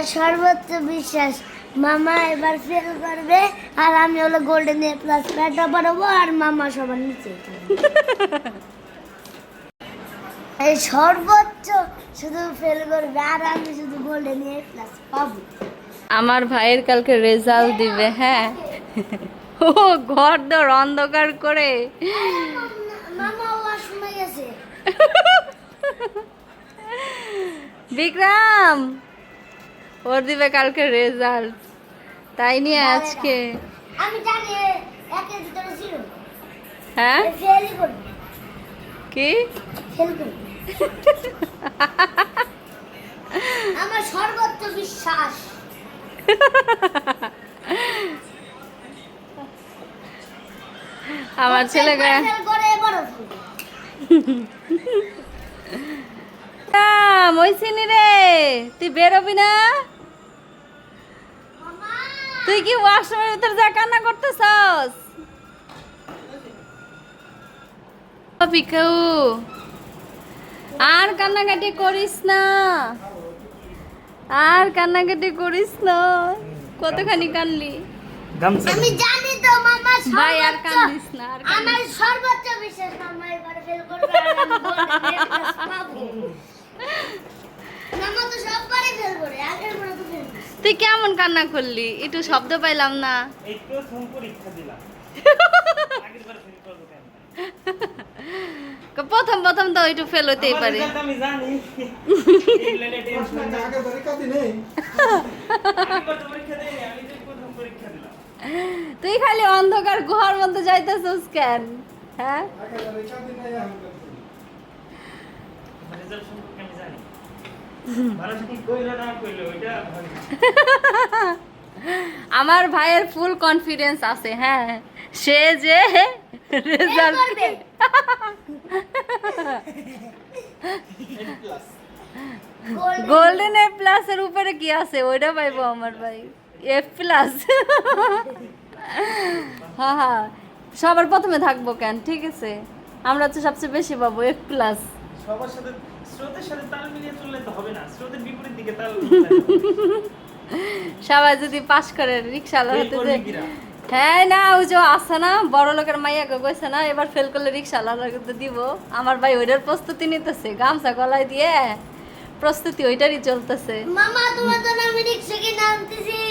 আমার সর্বোচ্চ বিশ্বাস মামা এবার ফেল করবে আর আমি হলো গোল্ডেন এ প্লাস প্যাটা পারবো আর মামা সবার নিচে এই সর্বোচ্চ শুধু ফেল করবে আর আমি শুধু গোল্ডেন এ প্লাস পাবো। আমার ভাইয়ের কালকে রেজাল্ট দিবে, হ্যাঁ। ও ঘর দর অন্ধকার করে মামা ওয়াশরুমে গেছে। বিক্রম ওর দিবে কালকে রেজাল্ট, তাই নিয়ে আজকে আমি জানি একের ভিতরে ছিল হ্যাঁ ফেলই করবে কি ফেল করবে আমার সর্বোচ্চ বিশ্বাস। আমার ছেলে ফেল করে বড় মইছিনি রে, তুই বেরোবি না? তুই কি ওয়াশরুমের ভিতর যা কান্না করতেছস? পিকাউ আর কান্নাকাটি করিস না, আর কান্নাকাটি করিস না। কতখানি কানলি? আমি জানি তো মামা ভাই আর কান্দিস না, আর আমার সর্বোচ্চ বিশ্বাস মামা এবার ফেল করবে আর আমি গোল্ডেন এ প্লাস পাবো। মামা তো সববারই ফেল করে আগের বার তো ফেল করে। তুই কেমন কান্না করলি? একটু শব্দ পাইলাম না। এই প্রথম পরীক্ষা দিলাম, আগের বার ফেল করব কেন? প্রথম প্রথম তো একটু ফেল হতেই আমার পারে। রেজাল্ট আমি জানি, এই লাইনে টেনশন নাই। আগে পরীক্ষা দিনে আগের তো পরীক্ষা দেইনি, আমি তো প্রথম পরীক্ষা দিলাম। তুই খালি অন্ধকার গুহার মধ্যে যাইতেছিস কেন? হ্যাঁ আগে পরীক্ষা দিনে আমার রেজাল্ট সম্পর্কে আমি জানি। ভালো কি কইলো না কইলো ওইটা ভালো। আমার ভাইয়ের ফুল কনফিডেন্স আছে, হ্যাঁ সে যে রেজাল্ট করবে। গোল্ডেন এ প্লাস এর উপরে কি আছে ওইটা পাইবো আমার ভাই, এফ প্লাস। হ্যাঁ হ্যাঁ সবার প্রথমে থাকবো কেন, ঠিক আছে আমরা তো সবচেয়ে বেশি পাবো এফ প্লাস। সবার সাথে স্রোতের সাথে তাল মিলিয়ে চললে তো হবে না, স্রোতের বিপরীত দিকে তাল। সবাই যদি পাস করে রিক্সাওয়ালা হতে যে, হ্যাঁ না ওই যে আছে না বড় লোকের মাইয়াকে কইছে না এবার ফেল করলে রিক্সাওয়ালাকে দিব। আমার ভাই ওইটার প্রস্তুতি নিতেছে, গামছা গলায় দিয়ে প্রস্তুতি ওইটারই চলতেছে। মামা তোমার তো আমি রিক্সা কিনে আনতেছি।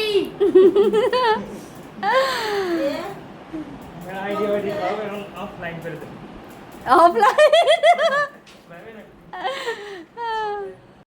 আইডিয়া ওইটি পাবো এখন অফলাইন করে দেব। অফলাইন